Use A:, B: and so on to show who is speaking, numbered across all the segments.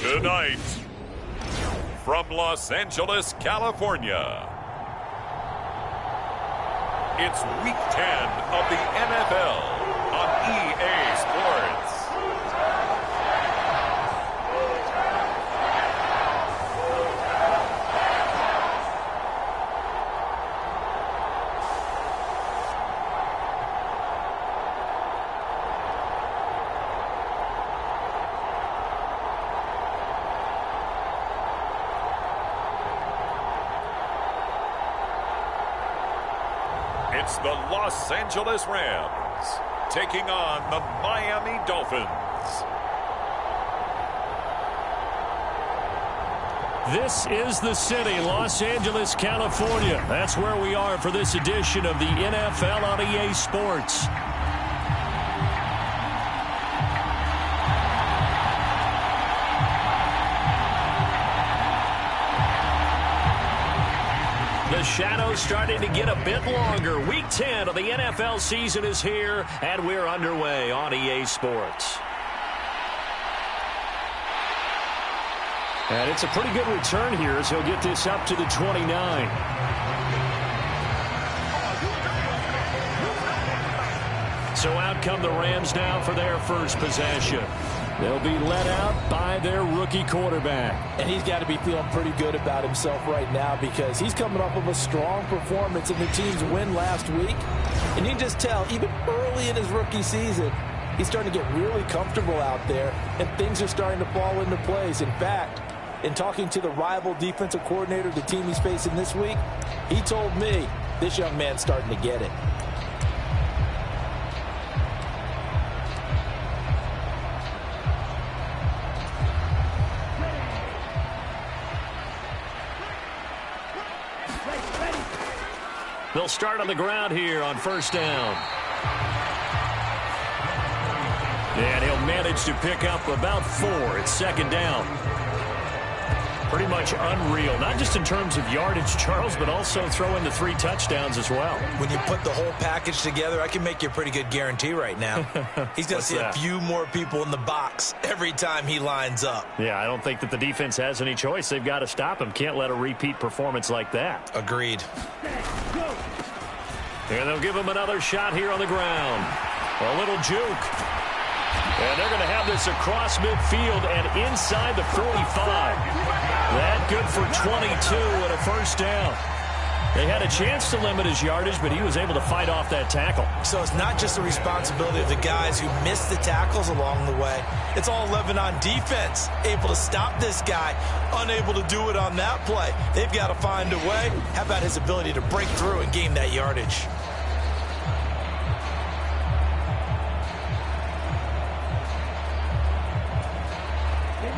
A: Tonight, from Los Angeles, California, it's Week 10 of the NFL on EA Sports. It's the Los Angeles Rams taking on the Miami Dolphins.
B: This is the city, Los Angeles, California. That's where we are for this edition of the NFL on EA Sports. The shadow's starting to get a bit longer. Week 10 of the NFL season is here, and we're underway on EA Sports. And it's a pretty good return here as he'll get this up to the 29. So out come the Rams now for their first possession. They'll be led out by their rookie quarterback.
C: And he's got to be feeling pretty good about himself right now because he's coming off of a strong performance in the team's win last week. And you can just tell, even early in his rookie season, he's starting to get really comfortable out there, and things are starting to fall into place. In fact, in talking to the rival defensive coordinator, the team he's facing this week, he told me this young man's starting to get it.
B: They'll start on the ground here on first down. And he'll manage to pick up about 4. It's second down. Pretty much unreal, not just in terms of yardage, Charles, but also throw in the 3 touchdowns as well.
D: When you put the whole package together, I can make you a pretty good guarantee right now. He's going to see a few more people in the box every time he lines up.
B: Yeah, I don't think that the defense has any choice. They've got to stop him. Can't let a repeat performance like that.
D: Agreed.
B: And they'll give him another shot here on the ground. A little juke. And they're going to have this across midfield and inside the 45. That good for 22 and a first down. They had a chance to limit his yardage, but he was able to fight off that tackle.
D: So it's not just the responsibility of the guys who missed the tackles along the way. It's all 11 on defense, able to stop this guy, unable to do it on that play. They've got to find a way. How about his ability to break through and gain that yardage?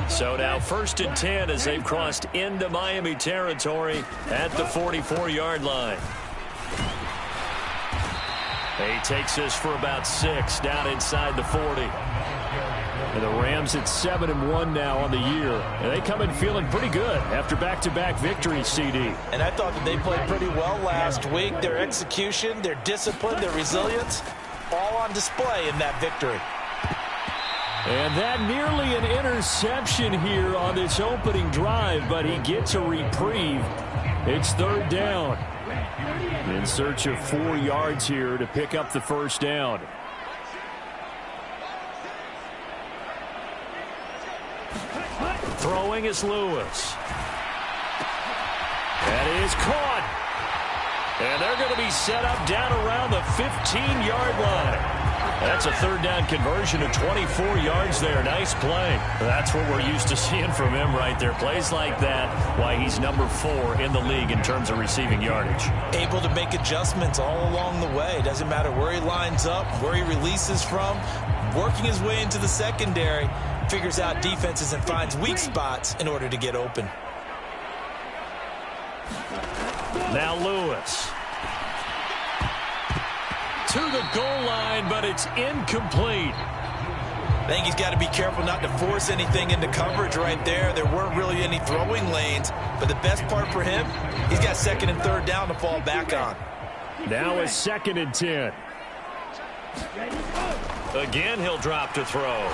B: So now first and 10 as they've crossed into Miami territory at the 44-yard line. He takes this for about 6 down inside the 40. And the Rams at 7-1 now on the year. And they come in feeling pretty good after back-to-back victories, CD.
C: And I thought that they played pretty well last week. Their execution, their discipline, their resilience, all on display in that victory.
B: And that nearly an interception here on this opening drive, but he gets a reprieve. It's third down. In search of 4 yards here to pick up the first down. Throwing is Lewis. That is caught. And they're going to be set up down around the 15-yard line. That's a third down conversion of 24 yards there. Nice play. That's what we're used to seeing from him right there. Plays like that, why he's number 4 in the league in terms of receiving yardage.
D: Able to make adjustments all along the way. Doesn't matter where he lines up, where he releases from. Working his way into the secondary. Figures out defenses and finds weak spots in order to get open.
B: Now Lewis. To the goal line, but it's incomplete.
D: I think he's got to be careful not to force anything into coverage right there. There weren't really any throwing lanes, but the best part for him, he's got second and third down to fall back on.
B: Now a 2nd and 10. Again, he'll drop to throw.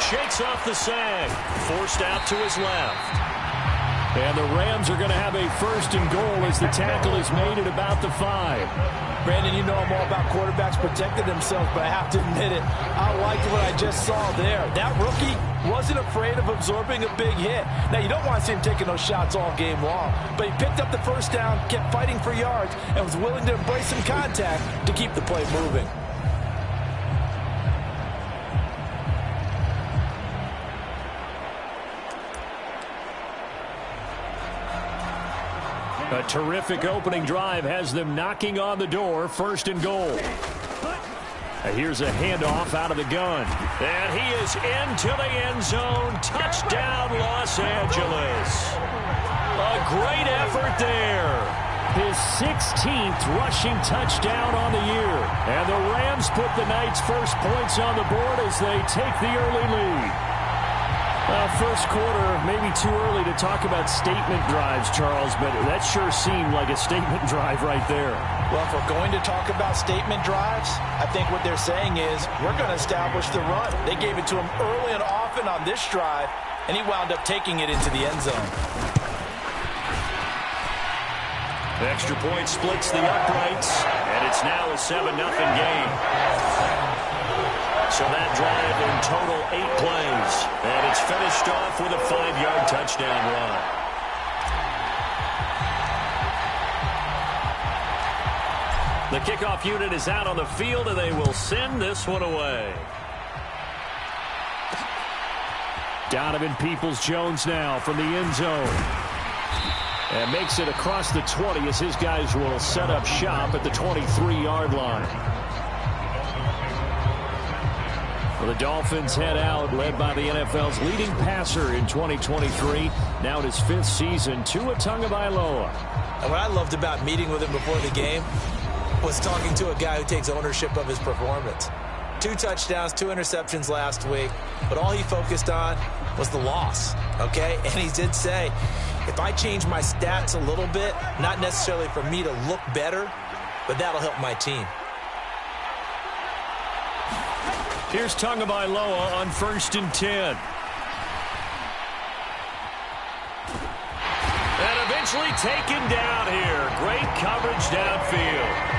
B: Shakes off the sag. Forced out to his left. And the Rams are going to have a 1st and goal as the tackle is made at about the 5.
C: Brandon, you know I'm all about quarterbacks protecting themselves, but I have to admit it, I liked what I just saw there. That rookie wasn't afraid of absorbing a big hit. Now, you don't want to see him taking those shots all game long, but he picked up the first down, kept fighting for yards, and was willing to embrace some contact to keep the play moving.
B: A terrific opening drive has them knocking on the door. 1st and goal. Here's a handoff out of the gun. And he is into the end zone. Touchdown, Los Angeles. A great effort there. His 16th rushing touchdown on the year. And the Rams put the night's first points on the board as they take the early lead. First quarter, maybe too early to talk about statement drives, Charles, but that sure seemed like a statement drive right there.
C: Well, if we're going to talk about statement drives, I think what they're saying is we're going to establish the run. They gave it to him early and often on this drive, and he wound up taking it into the end zone.
B: The extra point splits the uprights, and it's now a 7-0 game. So that drive in total 8 plays. And it's finished off with a 5-yard touchdown run. The kickoff unit is out on the field, and they will send this one away. Donovan Peoples-Jones now from the end zone. And makes it across the 20 as his guys will set up shop at the 23-yard line. Well, the Dolphins head out, led by the NFL's leading passer in 2023. Now in his 5th season, Tua Tagovailoa.
D: And what I loved about meeting with him before the game was talking to a guy who takes ownership of his performance. 2 touchdowns, 2 interceptions last week, but all he focused on was the loss, okay? And he did say, if I change my stats a little bit, not necessarily for me to look better, but that'll help my team.
B: Here's Tagovailoa on 1st and 10. And eventually taken down here. Great coverage downfield.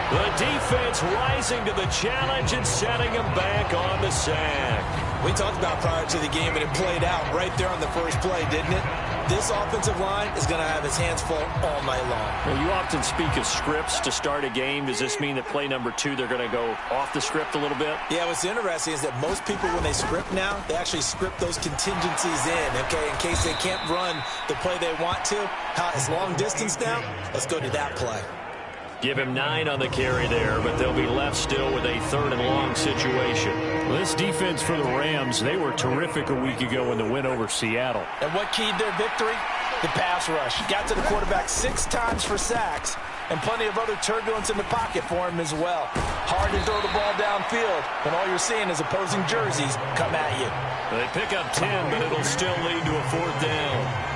B: The defense rising to the challenge and setting him back on the sack.
D: We talked about prior to the game, and it played out right there on the first play, didn't it? This offensive line is going to have his hands full all night long.
B: Well, you often speak of scripts to start a game. Does this mean that play number 2, they're going to go off the script a little bit?
D: Yeah, what's interesting is that most people, when they script now, they actually script those contingencies in, okay, in case they can't run the play they want to. It's long distance now. Let's go to that play.
B: Give him 9 on the carry there, but they'll be left still with a 3rd and long situation. Well, this defense for the Rams, they were terrific a week ago in the win over Seattle.
C: And what keyed their victory? The pass rush. Got to the quarterback 6 times for sacks, and plenty of other turbulence in the pocket for him as well. Hard to throw the ball downfield when all you're seeing is opposing jerseys come at you.
B: They pick up 10, but it'll still lead to a 4th down.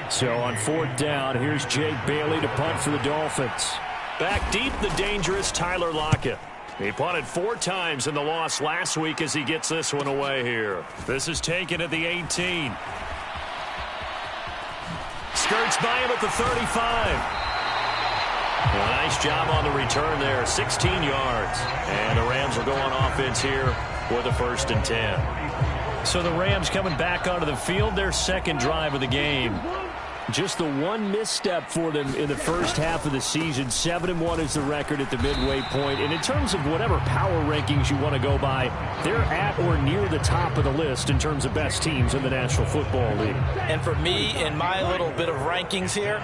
B: So on 4th down, here's Jake Bailey to punt for the Dolphins. Back deep, the dangerous Tyler Lockett. He punted 4 times in the loss last week as he gets this one away here. This is taken at the 18. Skirts by him at the 35. Well, nice job on the return there, 16 yards. And the Rams will go on offense here with a 1st and 10. So the Rams coming back onto the field, their 2nd drive of the game. Just the one misstep for them in the first half of the season. 7-1 is the record at the midway point. And in terms of whatever power rankings you want to go by, they're at or near the top of the list in terms of best teams in the National Football League.
C: And for me, in my little bit of rankings here,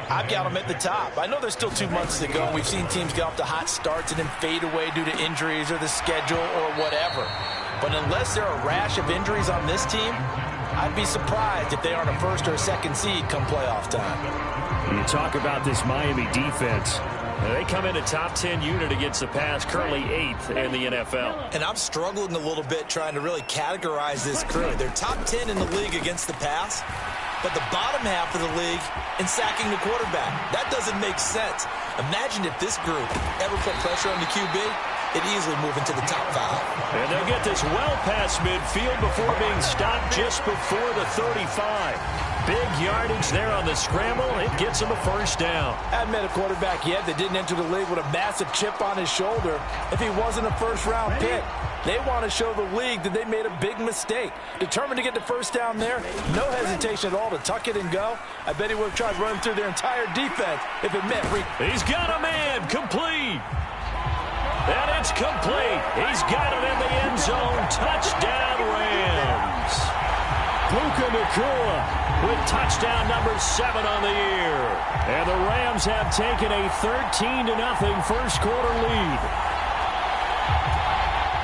C: I've got them at the top. I know there's still 2 months to go, and we've seen teams get off to hot starts and then fade away due to injuries or the schedule or whatever. But unless there are a rash of injuries on this team, I'd be surprised if they aren't a first or a second seed come playoff time.
B: You talk about this Miami defense. They come in a top 10 unit against the pass, currently 8th in the NFL.
D: And I'm struggling a little bit trying to really categorize this crew. They're top 10 in the league against the pass, but the bottom half of the league in sacking the quarterback. That doesn't make sense. Imagine if this group ever put pressure on the QB, it'd easily move into the top 5.
B: And they'll get this well past midfield before being stopped just before the 35. Big yardage there on the scramble. It gets him a first down.
C: I haven't met a quarterback yet that didn't enter the league with a massive chip on his shoulder if he wasn't a first-round pick. They want to show the league that they made a big mistake. Determined to get the first down there, no hesitation at all to tuck it and go. I bet he would have tried running through their entire defense if it meant...
B: He's got a man, complete. And it's complete. He's got it in the end zone. Touchdown, Rams. Puka Nacua with touchdown number 7 on the year. And the Rams have taken a 13-0 first quarter lead.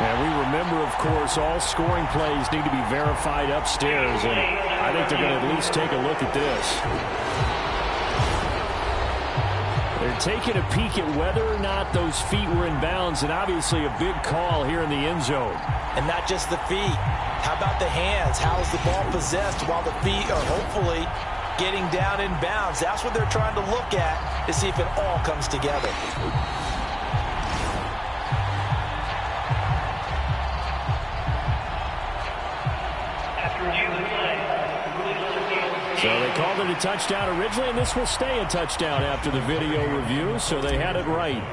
B: And we remember, of course, all scoring plays need to be verified upstairs. And I think they're going to at least take a look at this. They're taking a peek at whether or not those feet were in bounds, and obviously a big call here in the end zone.
C: And not just the feet. How about the hands? How is the ball possessed while the feet are hopefully getting down in bounds? That's what they're trying to look at to see if it all comes together.
B: So they called it a touchdown originally, and this will stay a touchdown after the video review, so they had it right.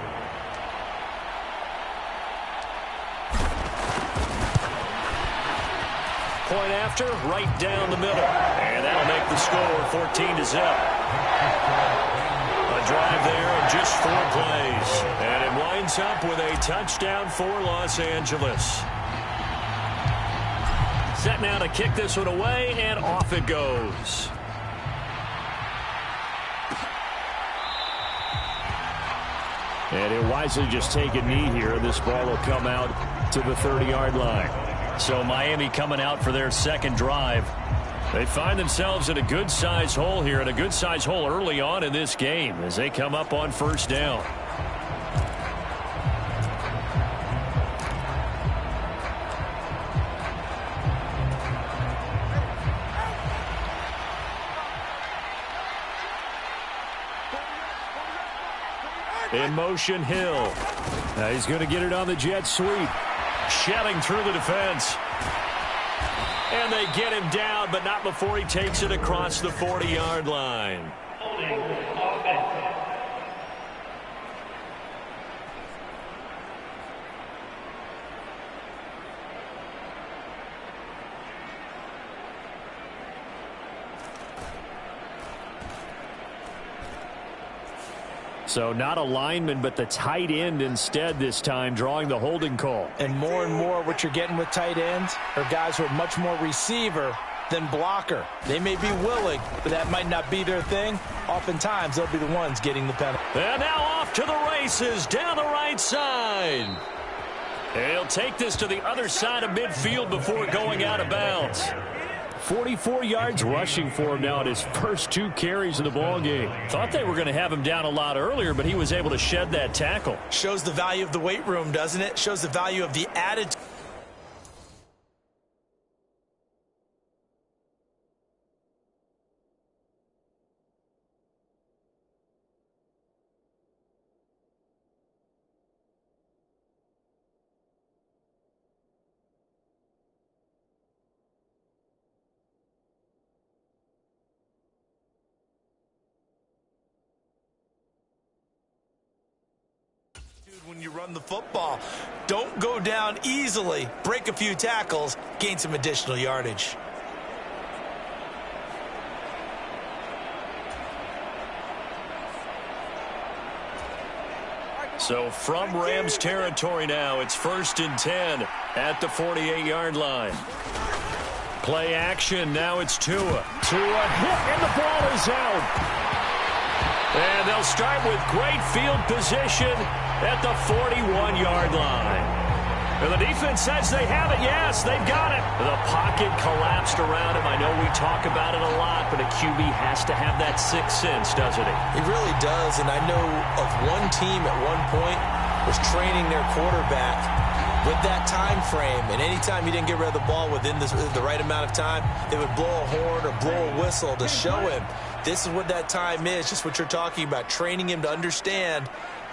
B: Point after, right down the middle. And that'll make the score 14-0. A drive there in just 4 plays. And it winds up with a touchdown for Los Angeles. Set now to kick this one away, and off it goes. And he'll wisely just take a knee here. This ball will come out to the 30-yard line. So Miami coming out for their second drive. They find themselves in a good-sized hole here, and a good-sized hole early on in this game as they come up on first down. In motion, Hill. Now he's going to get it on the jet sweep. Shelling through the defense. And they get him down, but not before he takes it across the 40-yard line. So not a lineman, but the tight end instead this time, drawing the holding call.
C: And more what you're getting with tight ends are guys who are much more receiver than blocker. They may be willing, but that might not be their thing. Oftentimes, they'll be the ones getting the penalty.
B: And now off to the races down the right side. And he'll take this to the other side of midfield before going out of bounds. 44 yards rushing for him now at his first 2 carries in the ballgame. Thought they were going to have him down a lot earlier, but he was able to shed that tackle.
D: Shows the value of the weight room, doesn't it? Shows the value of the attitude. When you run the football, don't go down easily. Break a few tackles, gain some additional yardage.
B: So from Rams territory now, it's 1st and 10 at the 48-yard line. Play action, now it's Tua. Tua hit, and the ball is out. And they'll start with great field position at the 41-yard line. And the defense says they have it. Yes, they've got it. The pocket collapsed around him. I know we talk about it a lot, but a QB has to have that sixth sense, doesn't he?
C: He really does, and I know of one team at one point was training their quarterback with that time frame, and anytime he didn't get rid of the ball within the right amount of time, they would blow a horn or blow a whistle to show him this is what that time is, just what you're talking about, training him to understand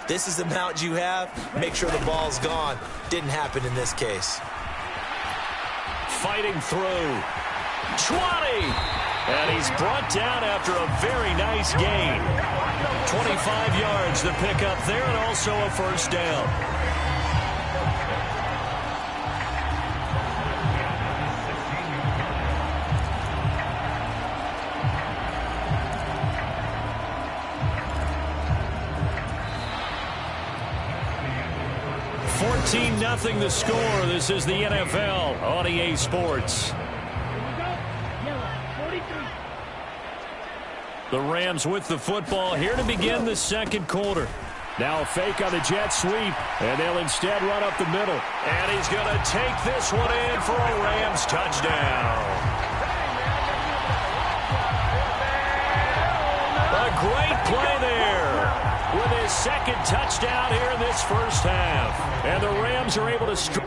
C: this is the amount you have, make sure the ball's gone. Didn't happen in this case.
B: Fighting through. 20! And he's brought down after a very nice gain. 25 yards to pick up there, and also a first down. Nothing the score. This is the NFL on EA Sports. The Rams with the football here to begin the second quarter. Now a fake on the jet sweep, and they'll instead run up the middle. And he's going to take this one in for a Rams touchdown. A great play there with his second touchdown here in this first half. And the Rams are able to strike.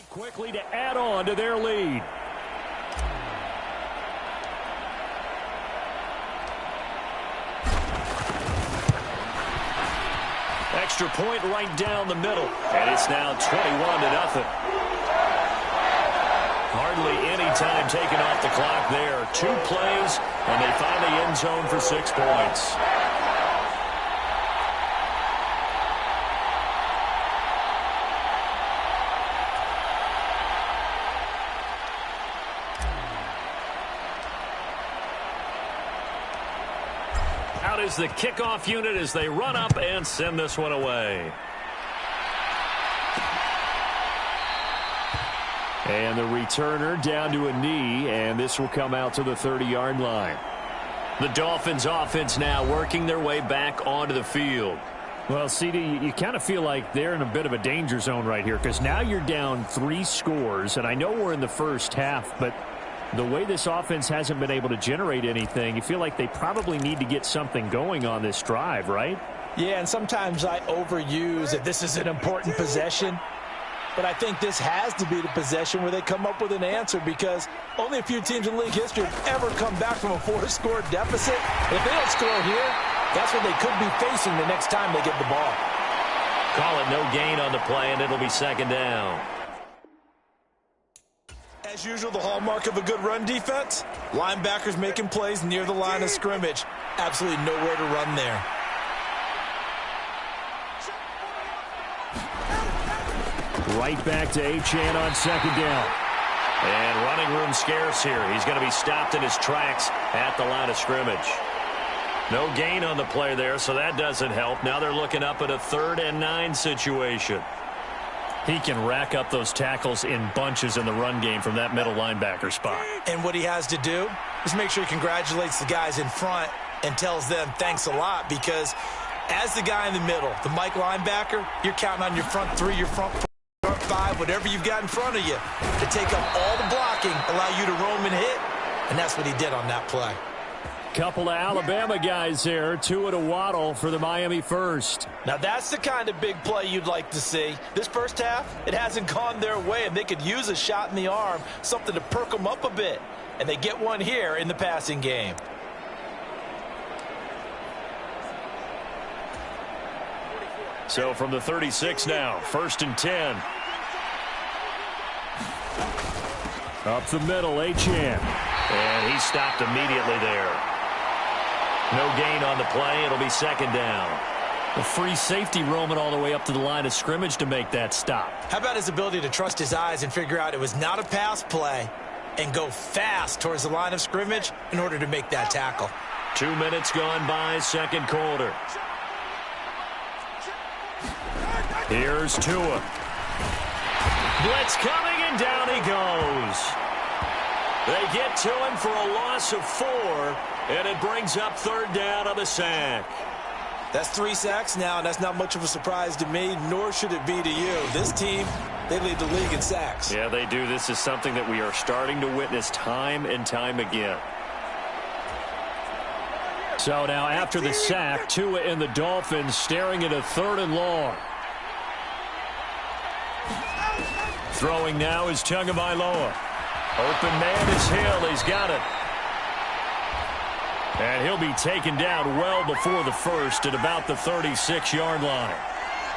B: Quickly to add on to their lead. Extra point right down the middle, and it's now 21-0. Hardly any time taken off the clock there. 2 plays, and they find the end zone for 6 points. Is the kickoff unit as they run up and send this one away. And the returner down to a knee, and this will come out to the 30-yard line. The Dolphins offense now working their way back onto the field.
E: Well, CD, you kind of feel like they're in a bit of a danger zone right here because now you're down 3 scores, and I know we're in the first half, but the way this offense hasn't been able to generate anything, you feel like they probably need to get something going on this drive, right?
C: Yeah, and sometimes I overuse that this is an important possession, but I think this has to be the possession where they come up with an answer because only a few teams in league history have ever come back from a 4-score deficit. If they don't score here, that's what they could be facing the next time they get the ball.
B: Call it no gain on the play, and it'll be second down.
D: As usual, the hallmark of a good run defense, linebackers making plays near the line of scrimmage. Absolutely nowhere to run there.
E: Right back to Achane on second down.
B: And running room scarce here. He's going to be stopped in his tracks at the line of scrimmage. No gain on the play there, so that doesn't help. Now they're looking up at a 3rd and 9 situation.
E: He can rack up those tackles in bunches in the run game from that middle linebacker spot.
D: And what he has to do is make sure he congratulates the guys in front and tells them thanks a lot because as the guy in the middle, the Mike linebacker, you're counting on your front 3, your front 5, whatever you've got in front of you to take up all the blocking, allow you to roam and hit, and that's what he did on that play.
E: Couple of Alabama guys there. Tua to Waddle for the Miami first.
C: Now that's the kind of big play you'd like to see. This first half, it hasn't gone their way, and they could use a shot in the arm, something to perk them up a bit. And they get one here in the passing game.
E: So from the 36 now, 1st and 10. Up the middle, Achane.
B: And he stopped immediately there. No gain on the play. It'll be 2nd down.
E: The free safety roaming all the way up to the line of scrimmage to make that stop.
C: How about his ability to trust his eyes and figure out it was not a pass play and go fast towards the line of scrimmage in order to make that tackle.
B: 2 minutes gone by, 2nd quarter.
E: Here's Tua.
B: Blitz coming, and down he goes. They get to him for a loss of 4, and it brings up 3rd down on the sack.
C: That's 3 sacks now, and that's not much of a surprise to me, nor should it be to you. This team, they lead the league in sacks.
E: Yeah, they do. This is something that we are starting to witness time and time again. So now after the sack, Tua and the Dolphins staring at a 3rd and long. Throwing now is Tagovailoa. Open man is Hill. He's got it. And he'll be taken down well before the first at about the 36-yard line.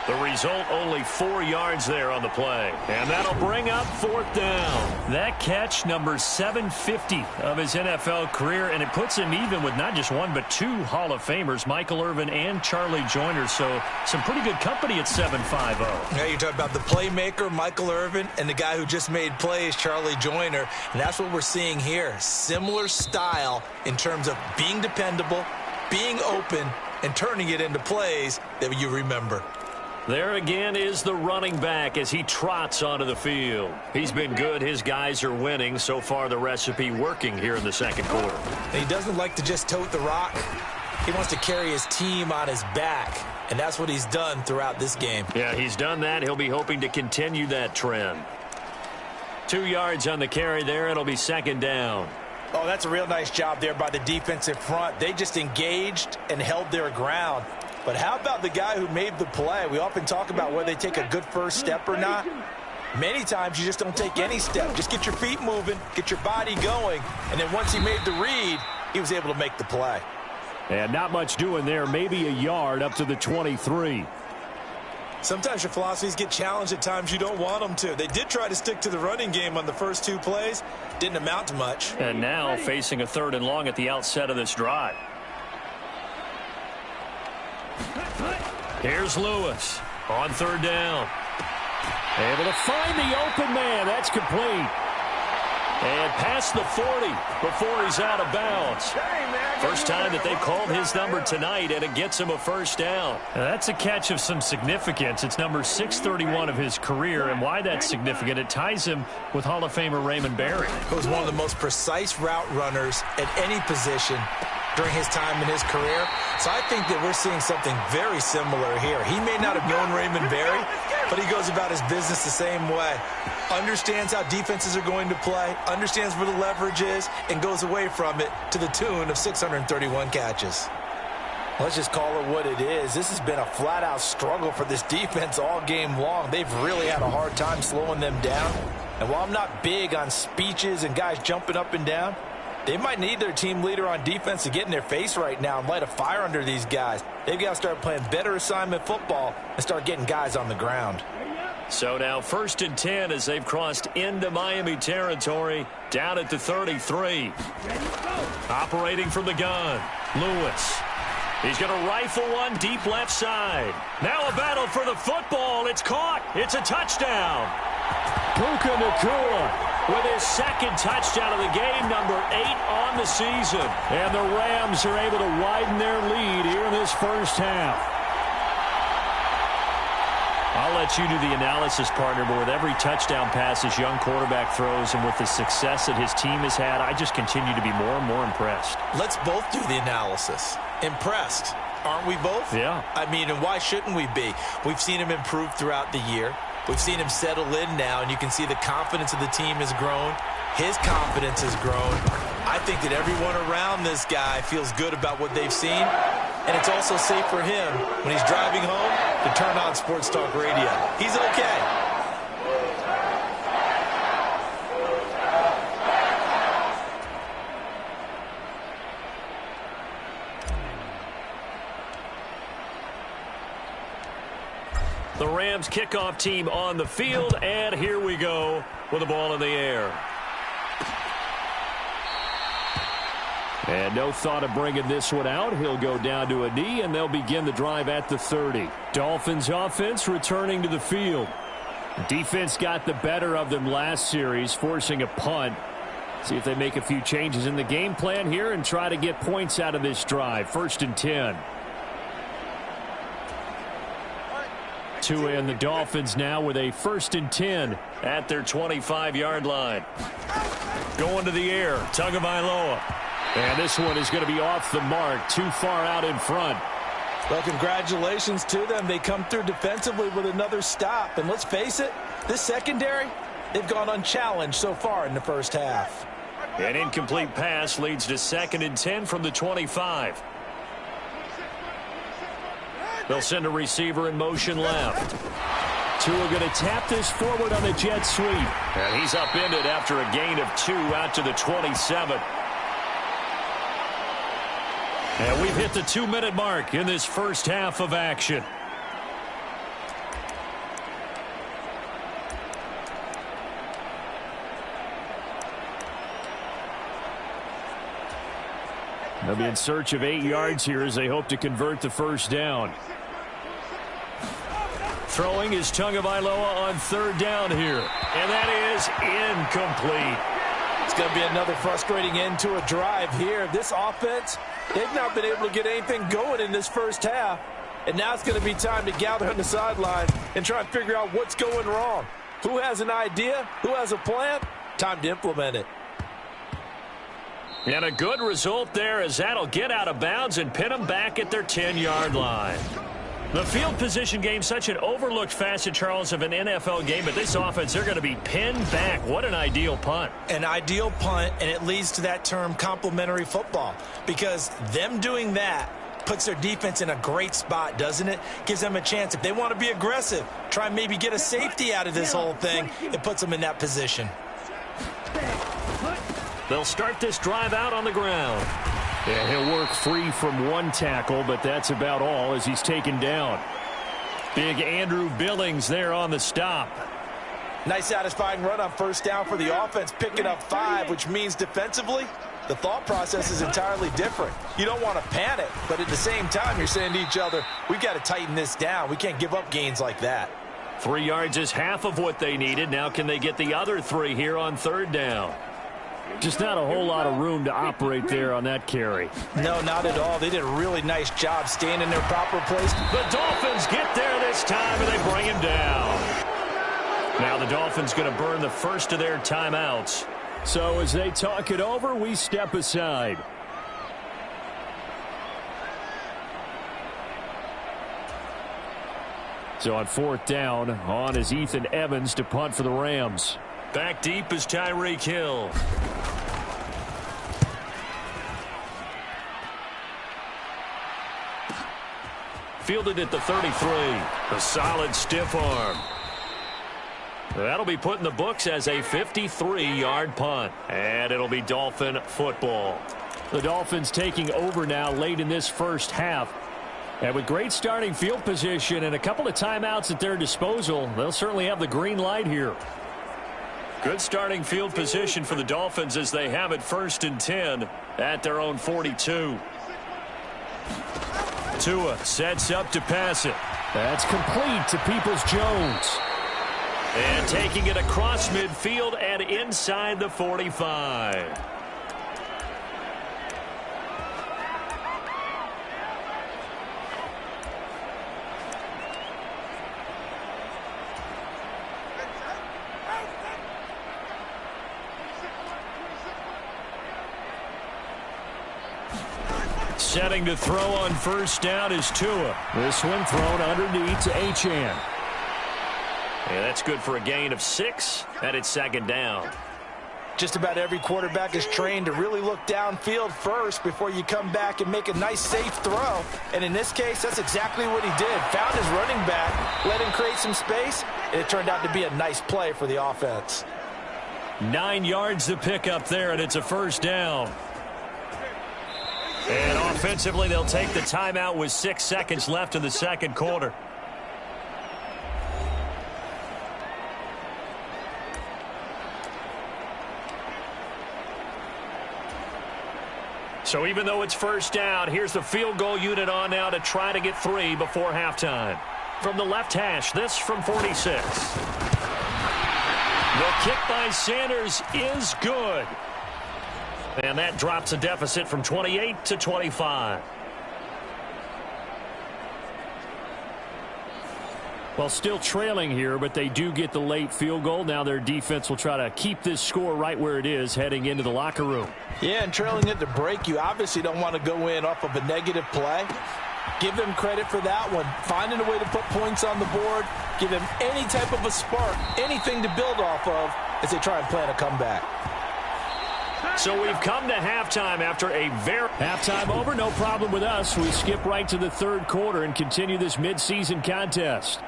E: The result, only 4 yards there on the play. And that'll bring up 4th down. That catch, number 750 of his NFL career, and it puts him even with not just 1 but 2 Hall of Famers, Michael Irvin and Charlie Joyner. So some pretty good company at 750.
C: Yeah, you're talking about the playmaker, Michael Irvin, and the guy who just made plays, Charlie Joyner. And that's what we're seeing here. Similar style in terms of being dependable, being open, and turning it into plays that you remember.
B: There again is the running back as he trots onto the field. He's been good. His guys are winning. So far, the recipe working here in the 2nd quarter.
C: He doesn't like to just tote the rock. He wants to carry his team on his back, and that's what he's done throughout this game.
B: Yeah, he's done that. He'll be hoping to continue that trend. 2 yards on the carry there. It'll be 2nd down.
C: Oh, that's a real nice job there by the defensive front. They just engaged and held their ground. But how about the guy who made the play? We often talk about whether they take a good first step or not. Many times you just don't take any step. Just get your feet moving, get your body going, and then once he made the read, he was able to make the play.
E: And not much doing there, maybe a yard up to the 23.
C: Sometimes your philosophies get challenged at times you don't want them to. They did try to stick to the running game on the first 2 plays. Didn't amount to much.
E: And now facing a 3rd and long at the outset of this drive. Here's Lewis on 3rd down. Able to find the open man. That's complete. And past the 40 before he's out of bounds. First time that they called his number tonight, and it gets him a 1st down. Now, that's a catch of some significance. It's number 631 of his career, and why that's significant, it ties him with Hall of Famer Raymond Berry.
C: He was one of the most precise route runners at any position during his time in his career. So I think that we're seeing something very similar here. He may not have known Raymond Berry, but he goes about his business the same way. Understands how defenses are going to play, understands where the leverage is, and goes away from it to the tune of 631 catches. Let's just call it what it is. This has been a flat-out struggle for this defense all game long. They've really had a hard time slowing them down. And while I'm not big on speeches and guys jumping up and down, they might need their team leader on defense to get in their face right now and light a fire under these guys. They've got to start playing better assignment football and start getting guys on the ground.
B: So now 1st and 10 as they've crossed into Miami territory, down at the 33. Operating from the gun, Lewis. He's going to rifle one deep left side. Now a battle for the football. It's caught. It's a touchdown.
E: Puka Nacua
B: with his 2nd touchdown of the game, number 8 on the season.
E: And the Rams are able to widen their lead here in this first half. I'll let you do the analysis, partner, but with every touchdown pass this young quarterback throws and with the success that his team has had, I just continue to be more and more impressed.
C: Let's both do the analysis. Impressed, aren't we both?
E: Yeah.
C: I mean, and why shouldn't we be? We've seen him improve throughout the year. We've seen him settle in now, and you can see the confidence of the team has grown. His confidence has grown.
D: I think that everyone around this guy feels good about what they've seen, and it's also safe for him when he's driving home to turn on Sports Talk Radio. He's okay.
B: The Rams kickoff team on the field, and here we go with the ball in the air. And no thought of bringing this one out. He'll go down to a knee, and they'll begin the drive at the 30. Dolphins offense returning to the field. Defense got the better of them last series, forcing a punt. See if they make a few changes in the game plan here and try to get points out of this drive. 1st and 10. Tua and the Dolphins now with a 1st and 10 at their 25-yard line. Going to the air, Tagovailoa. And this one is going to be off the mark, too far out in front.
C: Well, congratulations to them. They come through defensively with another stop. And let's face it, this secondary, they've gone unchallenged so far in the first half.
B: An incomplete pass leads to 2nd and 10 from the 25. They'll send a receiver in motion left. Tua going to tap this forward on the jet sweep. And he's upended after a gain of 2 out to the 27. And we've hit the 2-minute mark in this first half of action. They'll be in search of 8 yards here as they hope to convert the first down. Throwing is Tagovailoa on 3rd down here. And that is incomplete.
C: It's going to be another frustrating end to a drive here. This offense, they've not been able to get anything going in this first half. And now it's going to be time to gather on the sideline and try and figure out what's going wrong. Who has an idea? Who has a plan? Time to implement it.
B: And a good result there as that'll get out of bounds and pin them back at their 10-yard line. The field position game, such an overlooked facet, Charles, of an NFL game, but this offense, they're going to be pinned back. What an ideal punt.
D: An ideal punt, and it leads to that term complementary football, because them doing that puts their defense in a great spot, doesn't it? Gives them a chance. If they want to be aggressive, try and maybe get a safety out of this whole thing, it puts them in that position.
B: They'll start this drive out on the ground. And he'll work free from 1 tackle, but that's about all as he's taken down. Big Andrew Billings there on the stop.
C: Nice satisfying run on 1st down for the offense, picking up 5, which means defensively, the thought process is entirely different. You don't want to panic, but at the same time, you're saying to each other, we've got to tighten this down. We can't give up gains like that.
B: 3 yards is half of what they needed. Now can they get the other 3 here on 3rd down? Just not a whole lot of room to operate there on that carry.
C: No, not at all. They did a really nice job staying in their proper place.
B: The Dolphins get there this time, and they bring him down. Now the Dolphins going to burn the first of their timeouts. So as they talk it over, we step aside. So on 4th down, on is Ethan Evans to punt for the Rams. Back deep is Tyreek Hill. Fielded at the 33. A solid stiff arm. That'll be put in the books as a 53-yard punt. And it'll be Dolphin football. The Dolphins taking over now late in this first half. And with great starting field position and a couple of timeouts at their disposal, they'll certainly have the green light here. Good starting field position for the Dolphins as they have it 1st and 10 at their own 42. Tua sets up to pass it. That's complete to Peoples-Jones. And taking it across midfield and inside the 45. Setting to throw on 1st down is Tua. This one thrown underneath to Achane. Yeah, that's good for a gain of 6, and it's 2nd down.
C: Just about every quarterback is trained to really look downfield first before you come back and make a nice, safe throw. And in this case, that's exactly what he did. Found his running back, let him create some space, and it turned out to be a nice play for the offense.
B: 9 yards to pick up there, and it's a first down. And offensively, they'll take the timeout with 6 seconds left in the second quarter. So even though it's first down, here's the field goal unit on now to try to get 3 before halftime. From the left hash, this from 46. The kick by Sanders is good. And that drops a deficit from 28 to 25.
E: Well, still trailing here, but they do get the late field goal. Now their defense will try to keep this score right where it is heading into the locker room.
C: Yeah, and trailing at the break, you obviously don't want to go in off of a negative play. Give them credit for that one. Finding a way to put points on the board, give them any type of a spark, anything to build off of as they try and plan a comeback.
B: So we've come to halftime after a
E: Halftime over, no problem with us. We skip right to the third quarter and continue this midseason contest.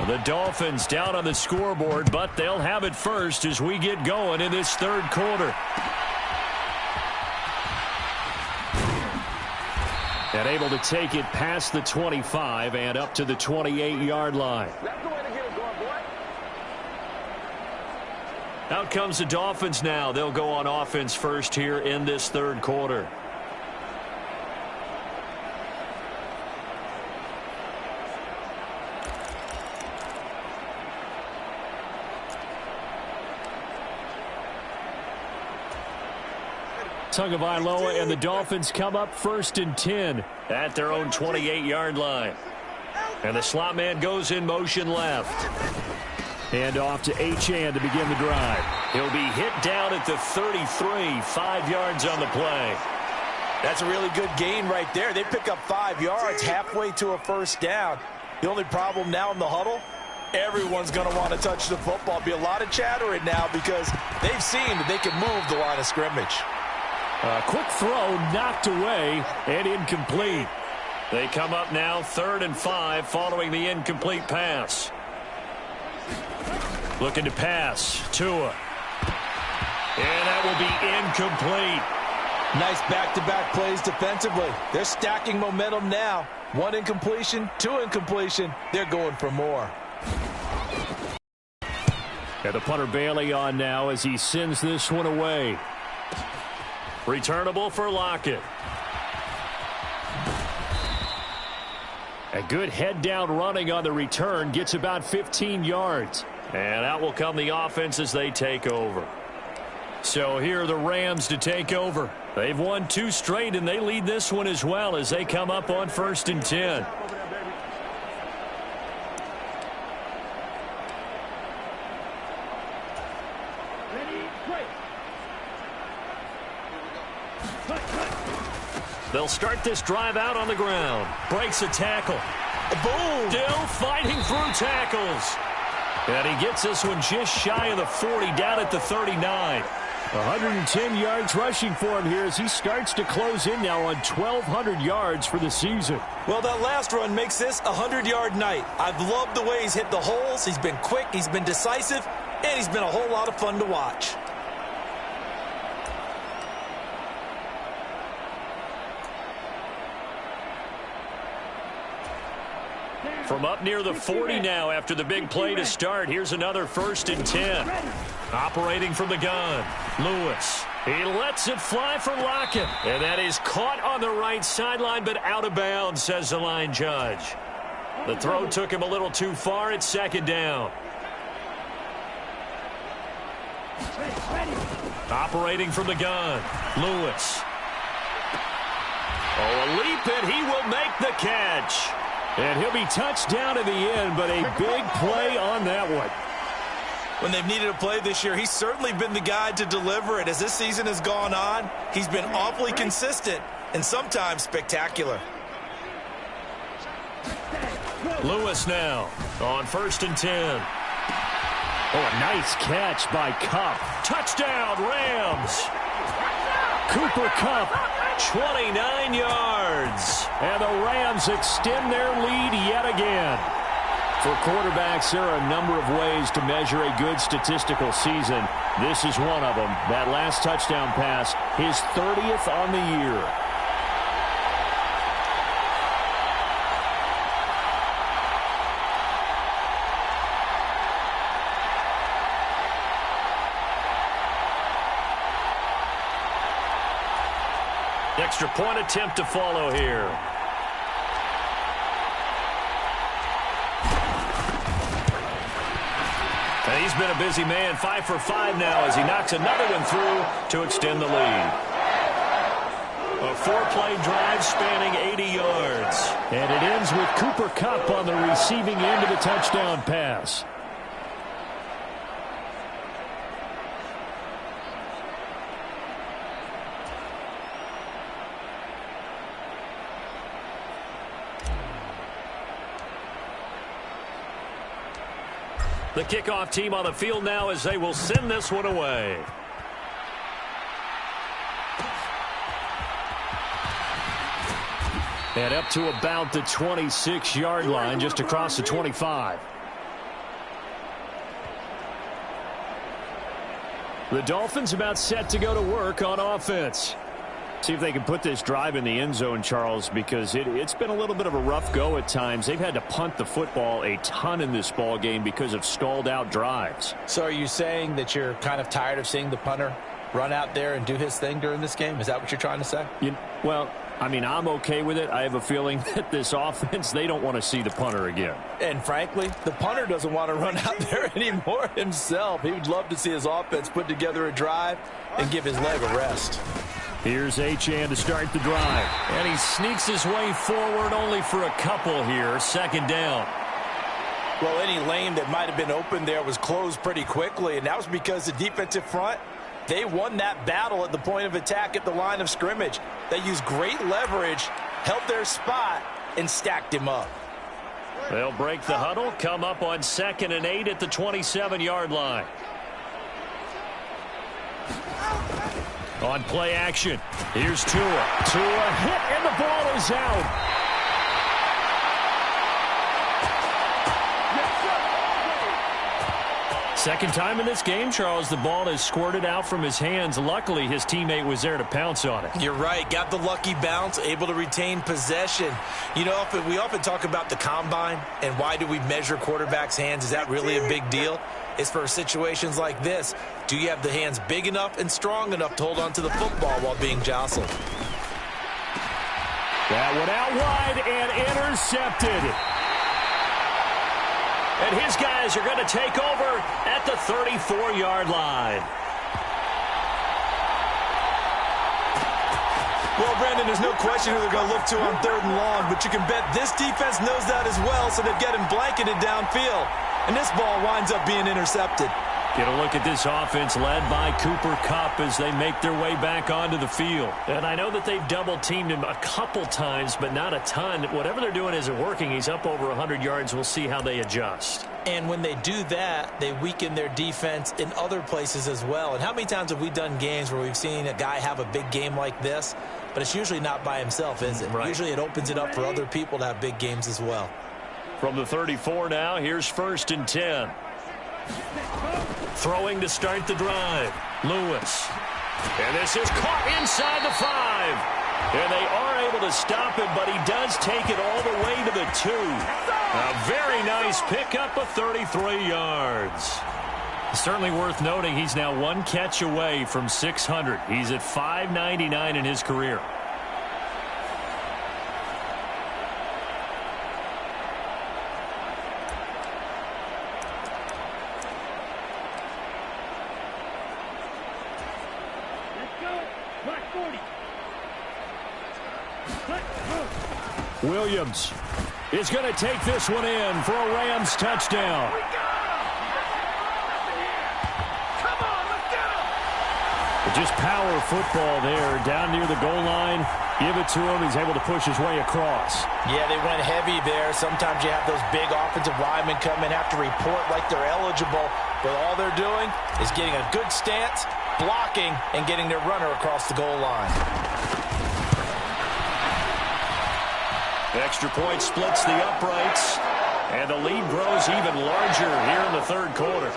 E: The Dolphins down on the scoreboard, but they'll have it first as we get going in this third quarter. And able to take it past the 25 and up to the 28-yard line.
F: That's the way to get it going, boy.
B: Out comes the Dolphins now. They'll go on offense first here in this third quarter.
E: Tagovailoa and the Dolphins come up first and 10
B: at their own 28-yard line. And the slot man goes in motion left.
E: And off to Achane to begin the drive.
B: He'll be hit down at the 33, 5 yards on the play.
C: That's a really good gain right there. They pick up 5 yards halfway to a first down. The only problem now in the huddle, everyone's going to want to touch the football. Be a lot of chattering now because they've seen that they can move the line of scrimmage.
E: A quick throw knocked away and incomplete.
B: They come up now 3rd and 5 following the incomplete pass. Looking to pass. Tua. And that will be incomplete.
C: Nice back-to-back plays defensively. They're stacking momentum now. 1 incompletion, 2 incompletion. They're going for more.
E: And the punter Bailey on now as he sends this one away.
B: Returnable for Lockett.
E: A good head-down running on the return. Gets about 15 yards.
B: And out will come the offense as they take over.
E: So here are the Rams to take over.
B: They've won 2 straight, and they lead this one as well as they come up on 1st and 10. They'll start this drive out on the ground. Breaks a tackle.
C: Boom!
B: Still fighting through tackles. And he gets this one just shy of the 40, down at the 39.
E: 110 yards rushing for him here as he starts to close in now on 1,200 yards for the season.
C: Well, that last run makes this a 100-yard night. I've loved the way he's hit the holes. He's been quick, he's been decisive, and he's been a whole lot of fun to watch.
B: From up near the 40 now after the big play to start. Here's another 1st and 10. Operating from the gun. Lewis. He lets it fly for Lockett. And that is caught on the right sideline, but out of bounds, says the line judge. The throw took him a little too far. It's 2nd down. Operating from the gun. Lewis. Oh, a leap, and he will make the catch.
E: And he'll be touched down in the end, but a big play on that one.
C: When they've needed a play this year, he's certainly been the guy to deliver it. As this season has gone on, he's been awfully consistent,
D: and sometimes spectacular.
B: Lewis now on 1st and 10.
E: Oh, a nice catch by Kupp.
B: Touchdown, Rams. Cooper Kupp, 29 yards.
E: And the Rams extend their lead yet again. For quarterbacks, there are a number of ways to measure a good statistical season. This is one of them. That last touchdown pass, his 30th on the year.
B: Extra point attempt to follow here. And he's been a busy man, 5 for 5 now as he knocks another one through to extend the lead. A 4-play drive spanning 80 yards.
E: And it ends with Cooper Kupp on the receiving end of the touchdown pass.
B: The kickoff team on the field now as they will send this one away.
E: And up to about the 26-yard line, just across the 25. The Dolphins about set to go to work on offense. See if they can put this drive in the end zone, Charles, because it's been a little bit of a rough go at times. They've had to punt the football a ton in this ball game because of stalled-out drives.
C: So are you saying that you're kind of tired of seeing the punter run out there and do his thing during this game? Is that what you're trying to say?
E: Well, I mean, I'm okay with it. I have a feeling that this offense, they don't want to see the punter again.
C: And frankly, the punter doesn't want to run out there anymore himself. He would love to see his offense put together a drive and give his leg a rest.
E: Here's Achane to start the drive.
B: And he sneaks his way forward only for a couple here. 2nd down.
C: Well, any lane that might have been open there was closed pretty quickly, and that was because the defensive front, they won that battle at the point of attack at the line of scrimmage. They used great leverage, held their spot, and stacked him up.
B: They'll break the huddle, come up on 2nd and 8 at the 27-yard line. On play action, here's Tua.
E: Tua hit, and the ball is out.
B: Second time in this game, Charles, the ball has squirted out from his hands. Luckily, his teammate was there to pounce on it.
D: You're right. Got the lucky bounce, able to retain possession. You know, we often talk about the combine and why do we measure quarterbacks' hands. Is that really a big deal? It's for situations like this. Do you have the hands big enough and strong enough to hold on to the football while being jostled?
E: That one out wide and intercepted.
B: And his guys are going to take over at the 34-yard line.
D: Well, Brandon, there's no question who they're going to look to on 3rd and long, but you can bet this defense knows that as well, so they've got him blanketed downfield. And this ball winds up being intercepted.
B: Get a look at this offense led by Cooper Kupp as they make their way back onto the field. And I know that they've double-teamed him a couple times, but not a ton. Whatever they're doing isn't working. He's up over 100 yards. We'll see how they adjust.
C: And when they do that, they weaken their defense in other places as well. And how many times have we done games where we've seen a guy have a big game like this, but it's usually not by himself, is it?
B: Right.
C: Usually it opens it up for other people to have big games as well.
B: From the 34 now, here's 1st and 10. Throwing to start the drive. Lewis. And this is caught inside the 5. And they are able to stop him, but he does take it all the way to the 2. A very nice pickup of 33 yards. Certainly worth noting he's now one catch away from 600. He's at 599 in his career.
E: Williams is going to take this one in for a Rams touchdown. Just power football there, down near the goal line. Give it to him. He's able to push his way across.
C: Yeah, they went heavy there. Sometimes you have those big offensive linemen come in, have to report like they're eligible, but all they're doing is getting a good stance, blocking, and getting their runner across the goal line.
B: Extra point splits the uprights, and the lead grows even larger here in the third quarter.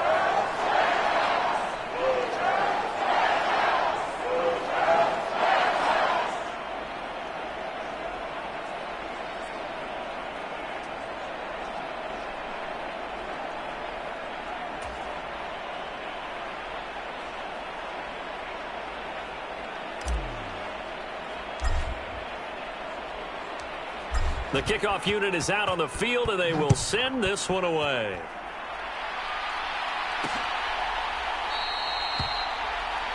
B: The kickoff unit is out on the field, and they will send this one away.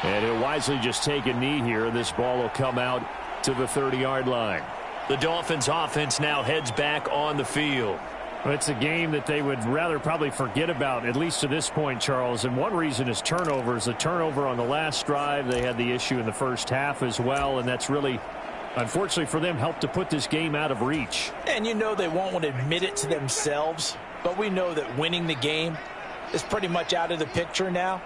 E: And he'll wisely just take a knee here, and this ball will come out to the 30-yard line.
B: The Dolphins offense now heads back on the field.
E: Well, it's a game that they would rather probably forget about, at least to this point, Charles. And one reason is turnovers. A turnover on the last drive. They had the issue in the first half as well, and that's really, unfortunately for them, helped to put this game out of reach.
C: And you know they won't want to admit it to themselves, but we know that winning the game is pretty much out of the picture now.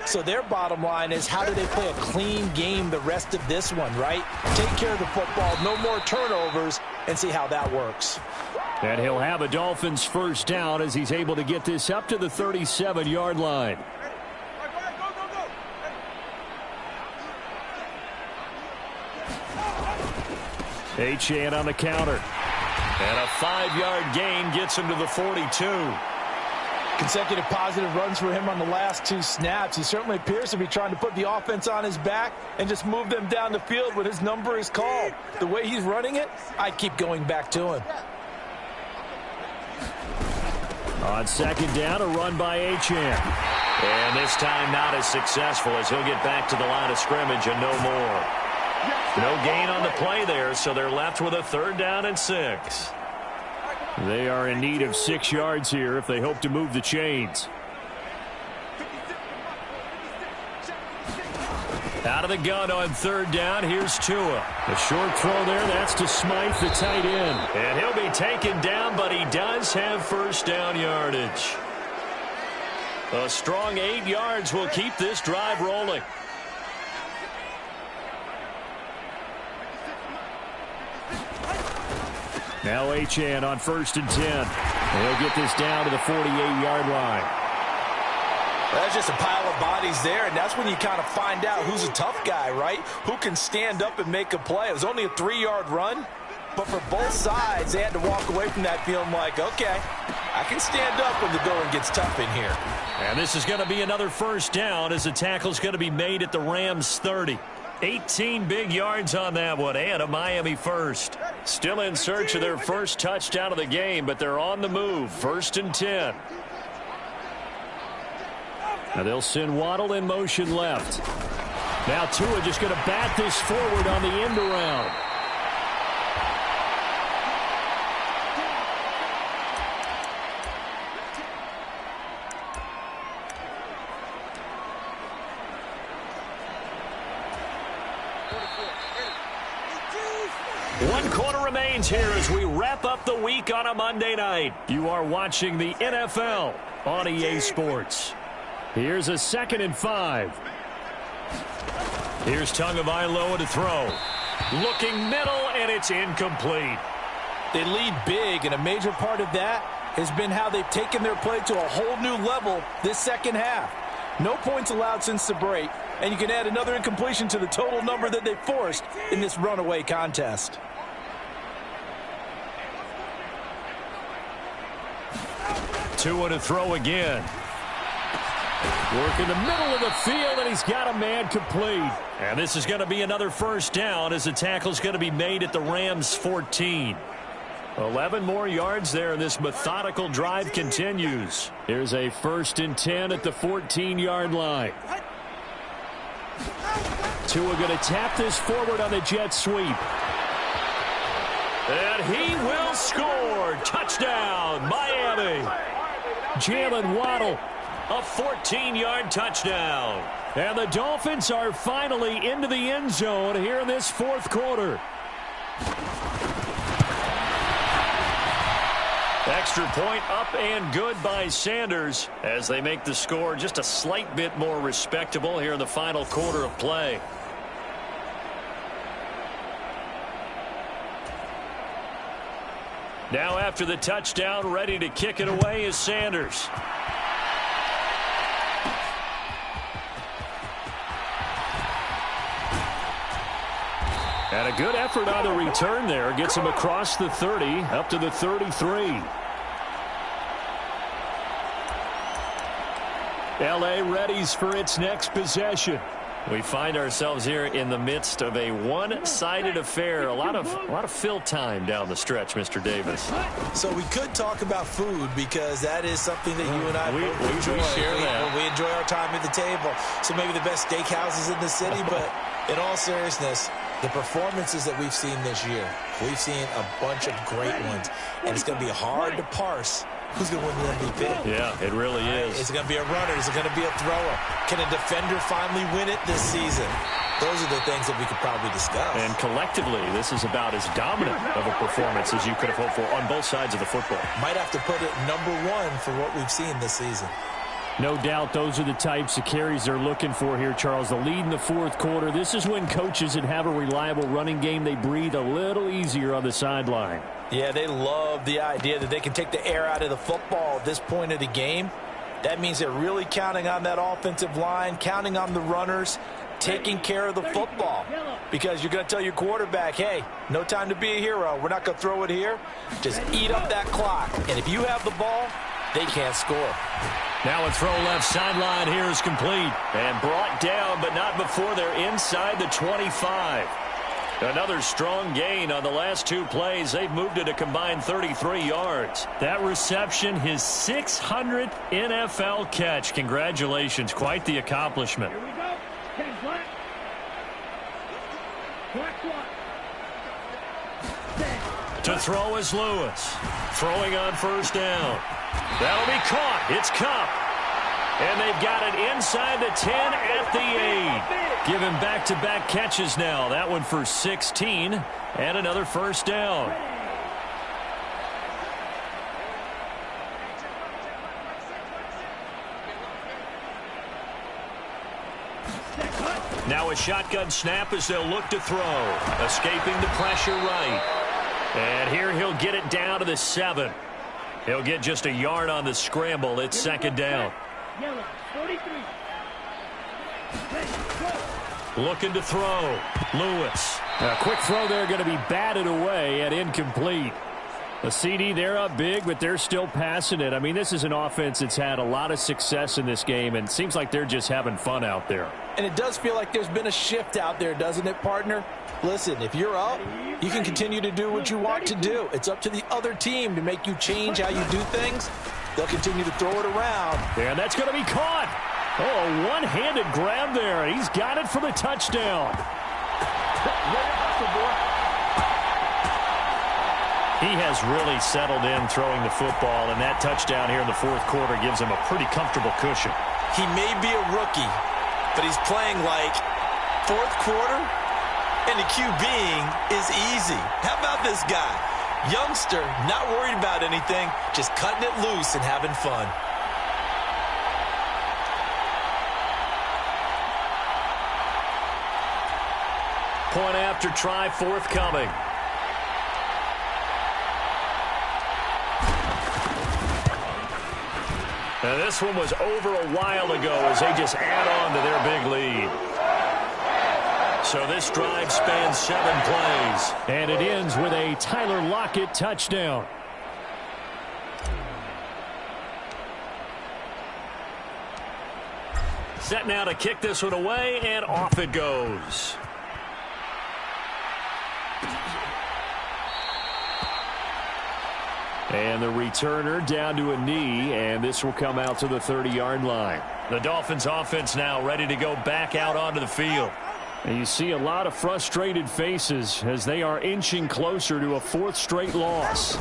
C: So their bottom line is, how do they play a clean game the rest of this one, right? Take care of the football, no more turnovers, and see how that works.
E: And he'll have a Dolphins first down as he's able to get this up to the 37-yard line. Achane on the counter.
B: And a 5-yard gain gets him to the 42.
C: Consecutive positive runs for him on the last two snaps. He certainly appears to be trying to put the offense on his back and just move them down the field when his number is called. The way he's running it, I'd keep going back to him.
E: On second down, a run by Achane.
B: And this time not as successful, as he'll get back to the line of scrimmage and no more. No gain on the play there, so they're left with a 3rd down and 6.
E: They are in need of 6 yards here if they hope to move the chains. Out of the gun on 3rd down, here's Tua. A short throw there, that's to Smythe, the tight end.
B: And he'll be taken down, but he does have first down yardage. A strong 8 yards will keep this drive rolling.
E: Now Achane on 1st and 10. He'll get this down to the 48-yard line.
C: That's just a pile of bodies there, and that's when you kind of find out who's a tough guy, right? Who can stand up and make a play. It was only a 3-yard run, but for both sides, they had to walk away from that feeling like, okay, I can stand up when the going gets tough in here.
B: And this is going to be another first down as the tackle's going to be made at the Rams' 30. 18 big yards on that one, and a Miami first. Still in search of their first touchdown of the game, but they're on the move. 1st and 10.
E: Now they'll send Waddle in motion left. Now Tua just going to bat this forward on the end around.
B: One quarter remains here as we wrap up the week on a Monday night.
E: You are watching the NFL on EA Sports. Here's a 2nd and 5.
B: Here's Tagovailoa to throw. Looking middle, and it's incomplete.
C: They lead big, and a major part of that has been how they've taken their play to a whole new level this second half. No points allowed since the break, and you can add another incompletion to the total number that they forced in this runaway contest.
B: Tua to throw again.
E: Work in the middle of the field, and he's got a man complete.
B: And this is going to be another first down as the tackle's going to be made at the Rams' 14.
E: 11 more yards there, and this methodical drive continues. Here's a 1st and 10 at the 14-yard line. Tua going to tap this forward on the jet sweep.
B: And he will score. Touchdown, Miami.
E: Jalen Waddle
B: A 14-yard touchdown.
E: And the Dolphins are finally into the end zone here in this fourth quarter.
B: Extra point up and good by Sanders as they make the score just a slight bit more respectable here in the final quarter of play. Now after the touchdown, ready to kick it away is Sanders.
E: And a good effort on the return there. Gets him across the 30, up to the 33. L.A. readies for its next possession.
B: We find ourselves here in the midst of a one-sided affair. A lot of fill time down the stretch, Mr. Davis.
D: So we could talk about food because that is something that you and I
B: we
D: enjoy.
B: share that.
D: We enjoy our time at the table. So maybe the best steakhouses in the city, but in all seriousness, the performances that we've seen this year, we've seen a bunch of great ones, and it's going to be hard to parse who's going to win the MVP.
B: Yeah, it really is.
D: Is it going to be a runner? Is it going to be a thrower? Can a defender finally win it this season? Those are the things that we could probably discuss.
B: And collectively, this is about as dominant of a performance as you could have hoped for on both sides of the football.
D: Might have to put it number one for what we've seen this season.
E: No doubt those are the types of carries they're looking for here, Charles. The lead in the fourth quarter. This is when coaches that have a reliable running game, they breathe a little easier on the sideline.
C: Yeah, they love the idea that they can take the air out of the football at this point of the game. That means they're really counting on that offensive line, counting on the runners, taking care of the football. Because you're going to tell your quarterback, hey, no time to be a hero. We're not going to throw it here. Just eat up that clock. And if you have the ball, they can't score.
B: Now a throw left sideline here is complete. And brought down, but not before they're inside the 25. Another strong gain on the last two plays. They've moved it a combined 33 yards.
E: That reception, his 600th NFL catch. Congratulations. Quite the accomplishment.
F: Here we go. Okay, black. Black one.
B: To throw is Lewis. Throwing on first down. That'll be caught. It's Kupp. And they've got it inside the 10 at the 8. Give him back-to-back catches now. That one for 16 and another first down. Now a shotgun snap as they'll look to throw. Escaping the pressure right. And here he'll get it down to the 7. He'll get just a yard on the scramble. It's second down.
F: Yellow, 43.
B: Looking to throw. Lewis.
E: A quick throw there going to be batted away and incomplete. The CD, they're up big, but they're still passing it. I mean, this is an offense that's had a lot of success in this game, and it seems like they're just having fun out there.
C: And it does feel like there's been a shift out there, doesn't it, partner? Listen, if you're up, you can continue to do what you want to do. It's up to the other team to make you change how you do things. They'll continue to throw it around.
E: And that's going to be caught. Oh, a one-handed grab there. He's got it for the touchdown.
B: He has really settled in throwing the football, and that touchdown here in the fourth quarter gives him a pretty comfortable cushion.
D: He may be a rookie, but he's playing like fourth quarter, and the QBing is easy. How about this guy? Youngster, not worried about anything, just cutting it loose and having fun.
B: Point after try forthcoming. Now this one was over a while ago as they just add on to their big lead. So this drive spans 7 plays.
E: And it ends with a Tyler Lockett touchdown.
B: Set now to kick this one away, and off it goes.
E: And the returner down to a knee, and this will come out to the 30-yard line.
B: The Dolphins offense now ready to go back out onto the field.
E: And you see a lot of frustrated faces as they are inching closer to a 4th straight loss.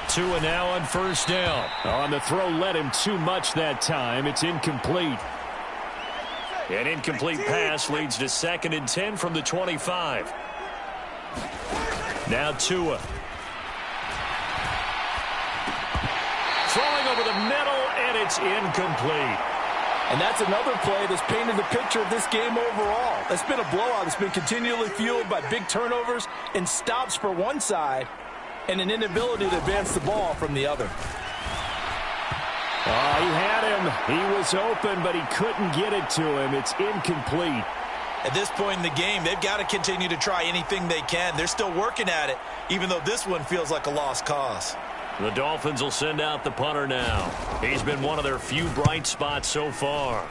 B: Tua now on first down.
E: On the throw, led him too much that time. It's incomplete.
B: An incomplete pass leads to 2nd and 10 from the 25. Now Tua. Throwing over the middle, and it's incomplete.
C: And that's another play that's painted the picture of this game overall. It's been a blowout. It's been continually fueled by big turnovers and stops for one side and an inability to advance the ball from the other.
E: Oh, he had him. He was open, but he couldn't get it to him. It's incomplete.
D: At this point in the game, they've got to continue to try anything they can. They're still working at it, even though this one feels like a lost cause.
B: The Dolphins will send out the punter now. He's been one of their few bright spots so far.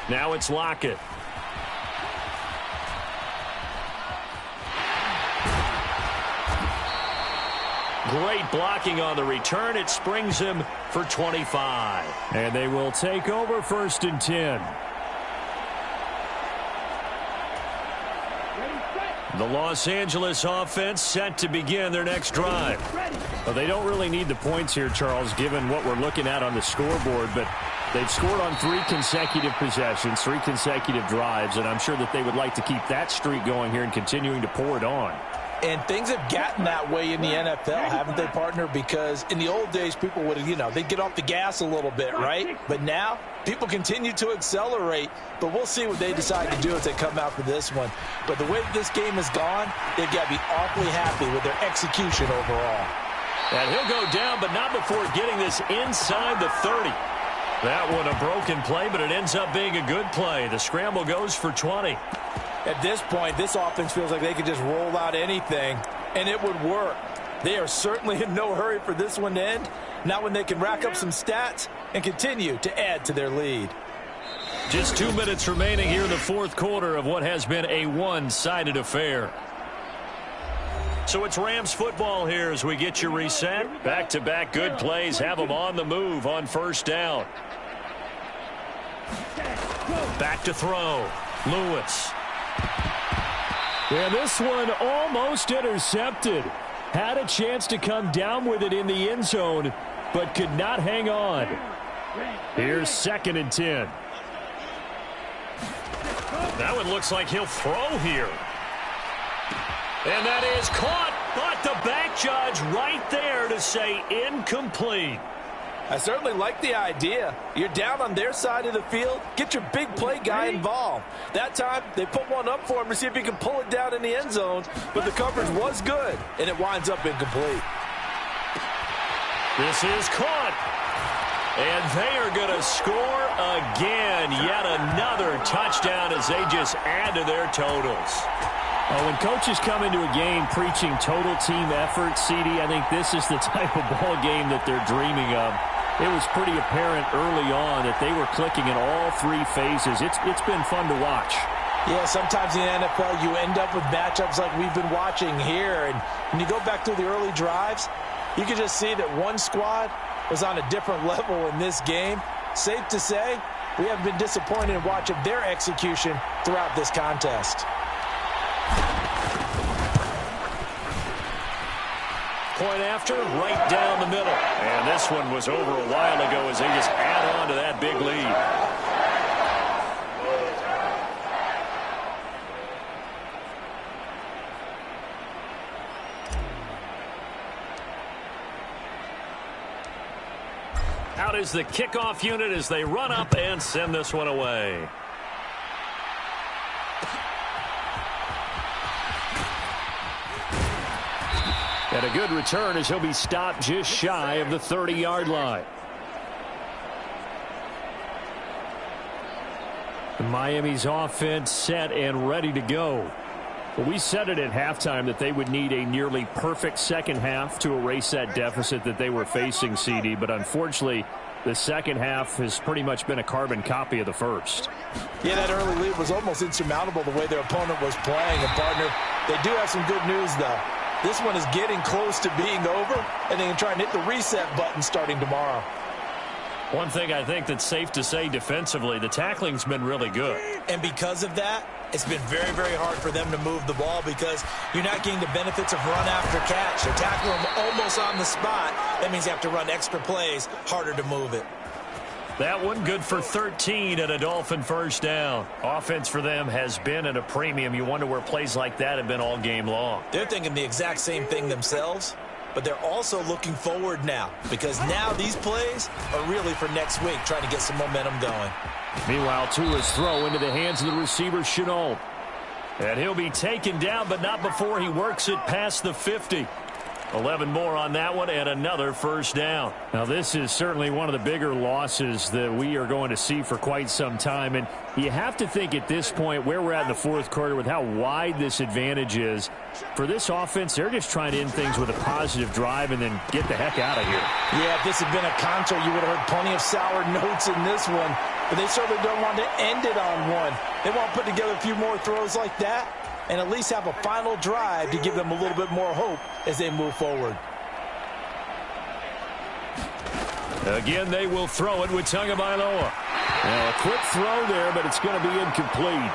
B: Now it's Lockett. Great blocking on the return. It springs him for 25.
E: And they will take over 1st and 10.
B: The Los Angeles offense set to begin their next drive.
E: Well, they don't really need the points here, Charles, given what we're looking at on the scoreboard, but they've scored on 3 consecutive possessions, 3 consecutive drives, and I'm sure that they would like to keep that streak going here and continuing to pour it on.
C: And things have gotten that way in the NFL, haven't they, partner? Because in the old days, people would, they'd get off the gas a little bit, right? But now, people continue to accelerate. But we'll see what they decide to do as they come out for this one. But the way that this game has gone, they've got to be awfully happy with their execution overall.
B: And he'll go down, but not before getting this inside the 30. That one a broken play, but it ends up being a good play. The scramble goes for 20.
C: At this point, this offense feels like they could just roll out anything, and it would work. They are certainly in no hurry for this one to end, not when they can rack up some stats and continue to add to their lead.
B: Just 2 minutes remaining here in the 4th quarter of what has been a one-sided affair. So it's Rams football here as we get you reset. Back-to-back good plays have them on the move on 1st down. Back to throw. Lewis.
E: Yeah, this one almost intercepted. Had a chance to come down with it in the end zone, but could not hang on. Here's 2nd and 10.
B: That one looks like he'll throw here. And that is caught, but the back judge right there to say incomplete.
C: I certainly like the idea. You're down on their side of the field. Get your big play guy involved. That time, they put one up for him to see if he can pull it down in the end zone, but the coverage was good, and it winds up incomplete.
B: This is caught. And they are going to score again. Yet another touchdown as they just add to their totals.
E: When coaches come into a game preaching total team effort, CD, I think this is the type of ball game that they're dreaming of. It was pretty apparent early on that they were clicking in all 3 phases. It's been fun to watch.
C: Yeah, sometimes in the NFL you end up with matchups like we've been watching here. And when you go back through the early drives, you can just see that one squad was on a different level in this game. Safe to say, we have been disappointed in watching their execution throughout this contest.
B: Point after, right down the middle. And this one was over a while ago as they just add on to that big lead. Out is the kickoff unit as they run up and send this one away.
E: And a good return as he'll be stopped just shy of the 30-yard line. Miami's offense set and ready to go. Well, we said it at halftime that they would need a nearly perfect second half to erase that deficit that they were facing, CD. But unfortunately, the second half has pretty much been a carbon copy of the first.
C: Yeah, that early lead was almost insurmountable the way their opponent was playing. And, partner, they do have some good news, though. This one is getting close to being over, and they can try and hit the reset button starting tomorrow.
E: One thing I think that's safe to say defensively, the tackling's been really good.
D: And because of that, it's been very, very hard for them to move the ball because you're not getting the benefits of run after catch. They're tackling them almost on the spot. That means you have to run extra plays, harder to move it.
E: That one good for 13 and a Dolphin first down. Offense for them has been at a premium. You wonder where plays like that have been all game long.
D: They're thinking the exact same thing themselves, but they're also looking forward now because now these plays are really for next week, trying to get some momentum going.
E: Meanwhile, Tua's throw into the hands of the receiver, Shenault. And he'll be taken down, but not before he works it past the 50. 11 more on that one and another first down. Now, this is certainly one of the bigger losses that we are going to see for quite some time. And you have to think at this point where we're at in the fourth quarter with how wide this advantage is. For this offense, they're just trying to end things with a positive drive and then get the heck out of here.
C: Yeah, if this had been a concert, you would have heard plenty of sour notes in this one. But they certainly don't want to end it on one. They want to put together a few more throws like that and at least have a final drive to give them a little bit more hope as they move forward.
E: Again, they will throw it with Tagovailoa. Now, a quick throw there, but it's going to be incomplete.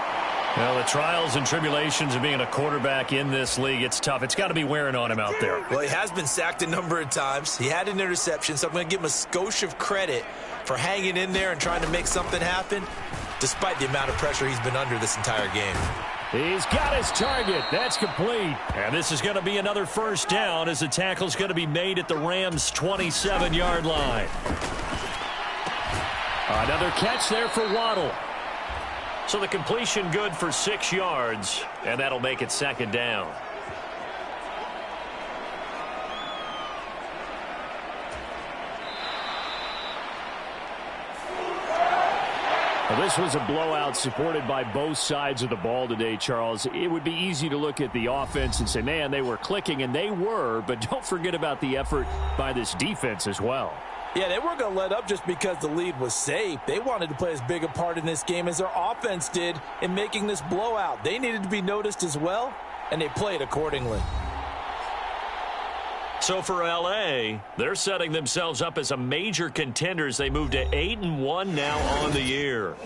E: Well, the trials and tribulations of being a quarterback in this league, it's tough. It's got to be wearing on him out there.
D: Well, he has been sacked a number of times. He had an interception, so I'm going to give him a skosh of credit for hanging in there and trying to make something happen, despite the amount of pressure he's been under this entire game.
E: He's got his target. That's complete. And this is going to be another first down as the tackle's going to be made at the Rams' 27-yard line. Another catch there for Waddle. So the completion good for 6 yards, and that'll make it second down. Well, this was a blowout supported by both sides of the ball today, Charles. It would be easy to look at the offense and say, man, they were clicking, and they were, but don't forget about the effort by this defense as well.
C: Yeah, they weren't going to let up just because the lead was safe. They wanted to play as big a part in this game as their offense did in making this blowout. They needed to be noticed as well, and they played accordingly.
E: So for L.A., they're setting themselves up as a major contender as they move to 8-1 now on the year.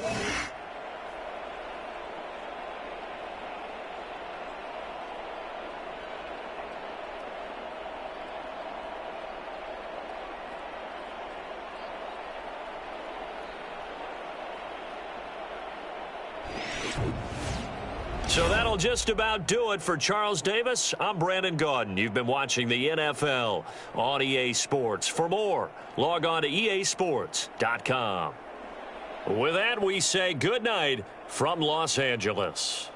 E: So that'll just about do it for Charles Davis. I'm Brandon Gaudin. You've been watching the NFL on EA Sports. For more, log on to easports.com. With that, we say good night from Los Angeles.